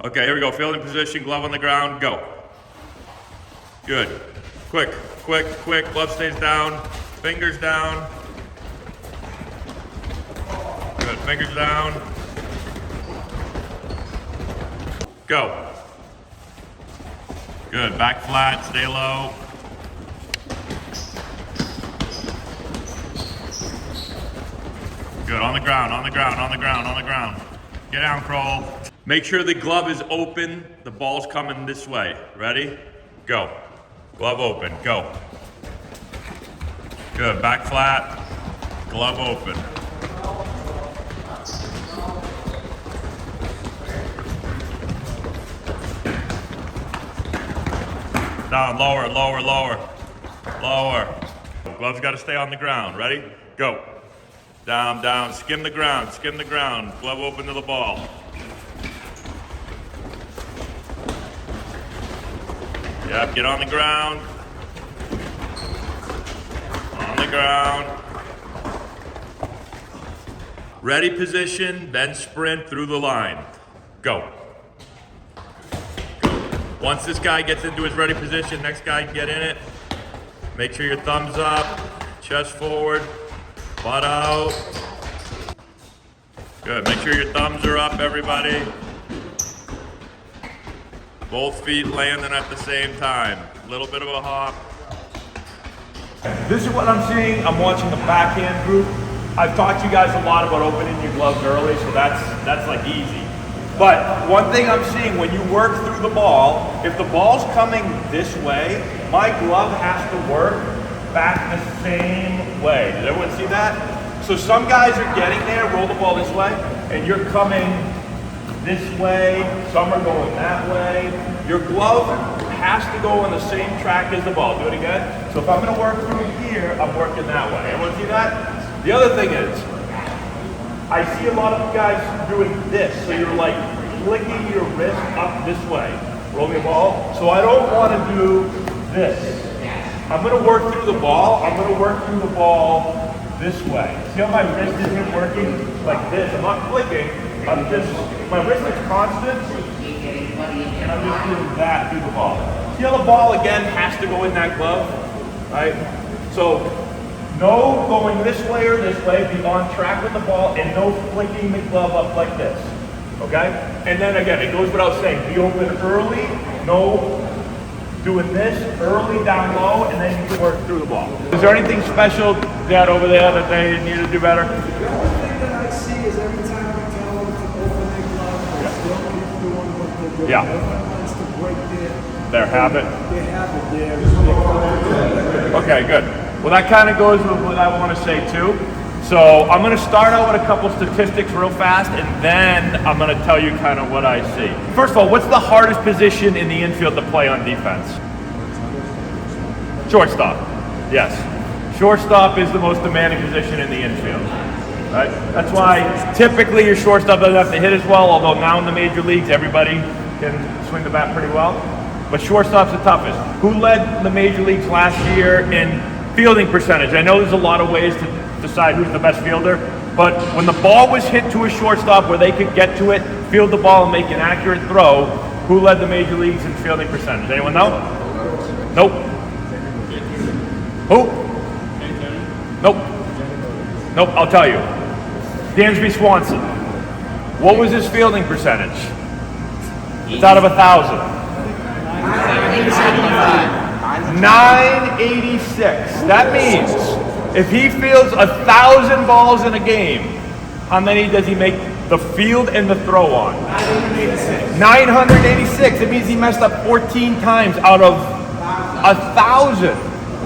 Okay, here we go. Fielding position, glove on the ground, go. Good. Quick, quick, quick. Glove stays down, fingers down. Good, fingers down. Go. Good, back flat, stay low. Good, on the ground, on the ground, on the ground, on the ground. Get down, Kroll. Make sure the glove is open, the ball's coming this way. Ready? Go. Glove open, go. Good, back flat, glove open. Down, lower, lower, lower, lower. Glove's gotta stay on the ground, ready? Go. Down, down, skim the ground, glove open to the ball. Yep, get on the ground. On the ground. Ready position, then sprint through the line. Go. Go. Once this guy gets into his ready position, next guy can get in it. Make sure your thumb's up, chest forward. Butt out. Good, make sure your thumbs are up, everybody. Both feet landing at the same time. A little bit of a hop. This is what I'm seeing. I'm watching the backhand group. I've taught you guys a lot about opening your gloves early, so that's like easy. But one thing I'm seeing when you work through the ball, if the ball's coming this way, my glove has to work back the same way. Did everyone see that? So some guys are getting there, roll the ball this way, and you're coming this way, some are going that way. Your glove has to go on the same track as the ball. Do it again. So if I'm gonna work through here, I'm working that way. Everyone see that? The other thing is, I see a lot of guys doing this. So you're like flicking your wrist up this way. Roll the ball. So I don't wanna do this. I'm going to work through the ball. I'm going to work through the ball this way. See how my wrist isn't working like this? I'm not flicking. I'm just, my wrist is constant, and I'm just doing that through the ball. See how the ball, again, has to go in that glove? Right? So, no going this way or this way, be on track with the ball, and no flicking the glove up like this. Okay? And then again, it goes without saying, be open early, no doing this early down low, and then you can work through the ball. Is there anything special, Dad, over there that they need to do better? The only thing that I see is every time I tell them to open their glove, they still keep doing what they're doing. Yeah. Everyone wants to break Their habit? their habit there. Okay, good. Well, that kind of goes with what I want to say too. So I'm going to start out with a couple statistics real fast, and then I'm going to tell you kind of what I see. First of all, what's the hardest position in the infield to play on defense? Shortstop. Yes. Shortstop is the most demanding position in the infield. Right? That's why typically your shortstop doesn't have to hit as well, although now in the major leagues everybody can swing the bat pretty well. But shortstop's the toughest. Who led the major leagues last year in fielding percentage? I know there's a lot of ways to decide who's the best fielder, but when the ball was hit to a shortstop where they could get to it, field the ball and make an accurate throw, who led the major leagues in fielding percentage? Anyone know? Nope. Who? Nope. Nope, I'll tell you. Dansby Swanson. What was his fielding percentage? It's out of 1,000. 986. That means if he fields 1,000 balls in a game, how many does he make the field and the throw on? 986. It means he messed up 14 times out of 1,000.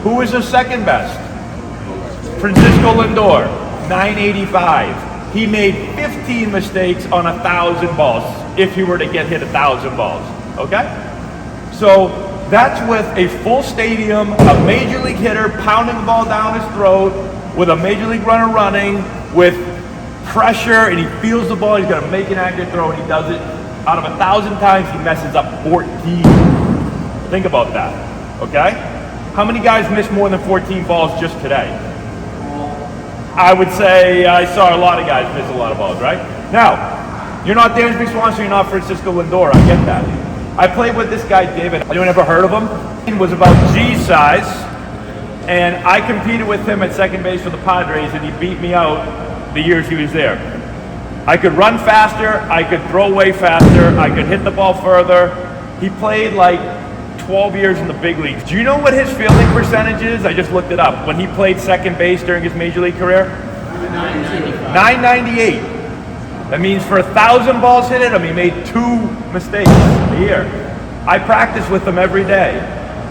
Who was the second best? Francisco Lindor, 985. He made 15 mistakes on 1,000 balls if he were to get hit 1,000 balls. Okay? So that's with a full stadium, a major league hitter pounding the ball down his throat, with a major league runner running, with pressure, and he feels the ball, he's gonna make an accurate throw, and he does it. Out of 1,000 times, he messes up 14. Think about that, okay? How many guys missed more than 14 balls just today? I would say I saw a lot of guys miss a lot of balls, right? Now, You're not Dansby Swanson, you're not Francisco Lindor, I get that. I played with this guy, David. Anyone ever heard of him? He was about G size, and I competed with him at second base for the Padres, and he beat me out the years he was there. I could run faster, I could throw way faster, I could hit the ball further. He played like 12 years in the big leagues. Do you know what his fielding percentage is? I just looked it up. When he played second base during his major league career? 998. That means for 1,000 balls hit at him, he made 2 mistakes a year. I practice with him every day.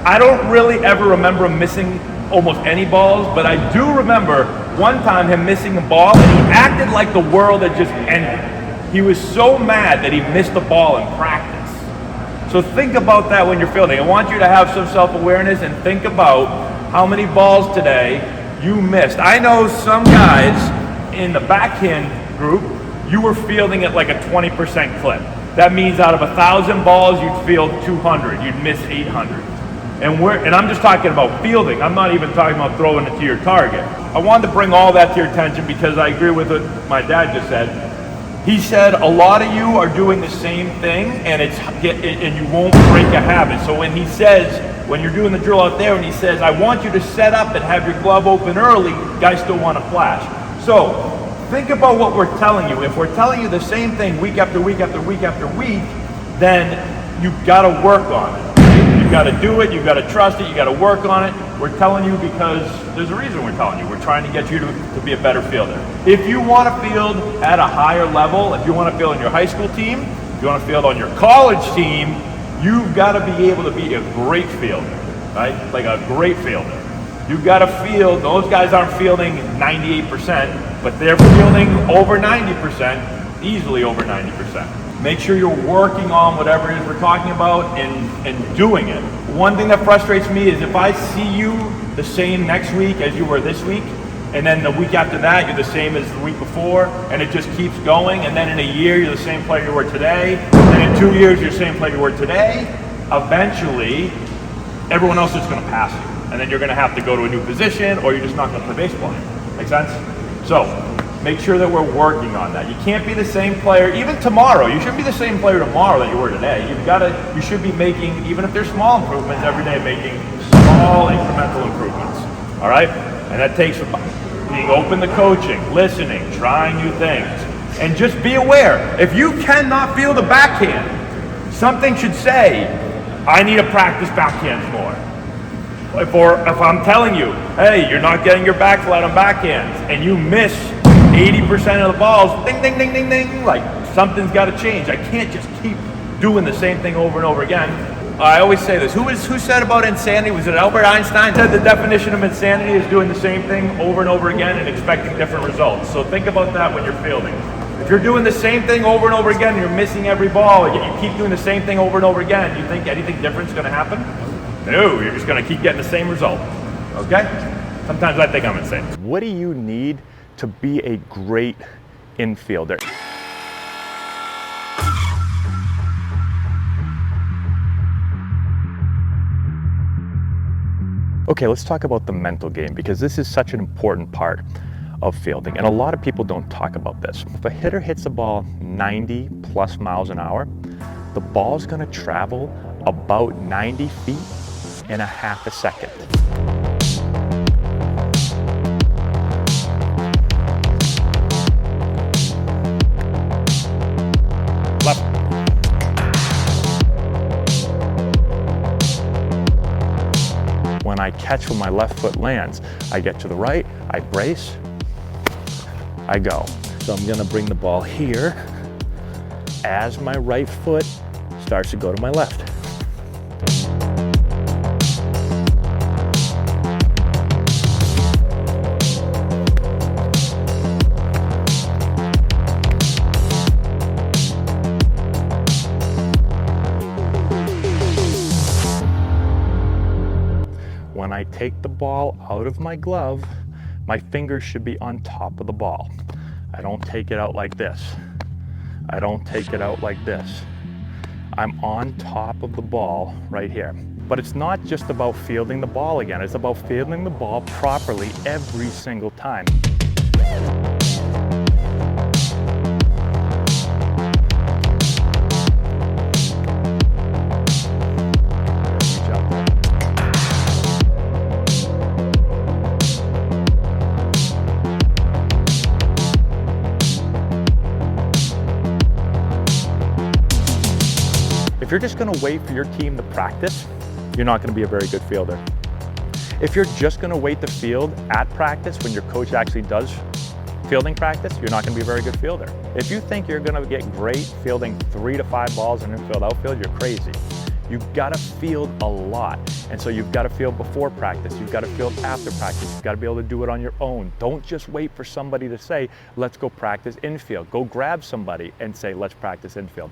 I don't really ever remember him missing almost any balls, but I do remember one time him missing a ball, and he acted like the world had just ended. He was so mad that he missed the ball in practice. So think about that when you're fielding. I want you to have some self-awareness and think about how many balls today you missed. I know some guys in the backhand group, you were fielding at like a 20% clip. That means out of 1,000 balls, you'd field 200. You'd miss 800. And I'm just talking about fielding. I'm not even talking about throwing it to your target. I wanted to bring all that to your attention because I agree with what my dad just said. He said a lot of you are doing the same thing, and you won't break a habit. So when he says, when you're doing the drill out there, and he says, I want you to set up and have your glove open early, guys still want to flash. So think about what we're telling you. If we're telling you the same thing week after week after week after week, then you've got to work on it. You've got to do it, you've got to trust it, you've got to work on it. We're telling you because there's a reason we're telling you. We're trying to get you to be a better fielder. If you want to field at a higher level, if you want to field on your high school team, if you want to field on your college team, you've got to be able to be a great fielder, right? Like a great fielder. You've got to field, those guys aren't fielding 98%, but they're fielding over 90%, easily over 90%. Make sure you're working on whatever it is we're talking about and doing it. One thing that frustrates me is if I see you the same next week as you were this week, and then the week after that you're the same as the week before, and it just keeps going, and then in a year you're the same player you were today, and in 2 years you're the same player you were today, eventually everyone else is going to pass you. And then you're going to have to go to a new position, or you're just not going to play baseball anymore. Make sense? So make sure that we're working on that. You can't be the same player, even tomorrow. You shouldn't be the same player tomorrow that you were today. You should be making, even if they're small improvements, every day making small incremental improvements. All right? And that takes being open to coaching, listening, trying new things. And just be aware, if you cannot feel the backhand, something should say, I need to practice backhands more. If I'm telling you, hey, you're not getting your back flat on backhands, and you miss 80% of the balls, ding, ding, ding, ding, ding, like something's got to change. I can't just keep doing the same thing over and over again. I always say this, who said about insanity? Was it Albert Einstein? Said the definition of insanity is doing the same thing over and over again and expecting different results. So think about that when you're fielding. If you're doing the same thing over and over again, and you're missing every ball, and you keep doing the same thing over and over again, you think anything different is going to happen? No, you're just going to keep getting the same result. Okay? Sometimes I think I'm insane. What do you need to be a great infielder? Okay, let's talk about the mental game, because this is such an important part of fielding, and a lot of people don't talk about this. If a hitter hits a ball 90 plus miles an hour, the ball's going to travel about 90 feet in a half a second. Left. When I catch where my left foot lands, I get to the right, I brace, I go. So I'm gonna bring the ball here as my right foot starts to go to my left. When I take the ball out of my glove, my fingers should be on top of the ball. I don't take it out like this. I don't take it out like this. I'm on top of the ball right here. But it's not just about fielding the ball again. It's about fielding the ball properly every single time. you're just gonna wait for your team to practice, you're not gonna be a very good fielder. If you're just gonna wait to field at practice when your coach actually does fielding practice, you're not gonna be a very good fielder. If you think you're gonna get great fielding 3 to 5 balls in infield, outfield, you're crazy. You've gotta field a lot. And so you've gotta field before practice, you've gotta field after practice, you've gotta be able to do it on your own. Don't just wait for somebody to say, let's go practice infield. Go grab somebody and say, let's practice infield.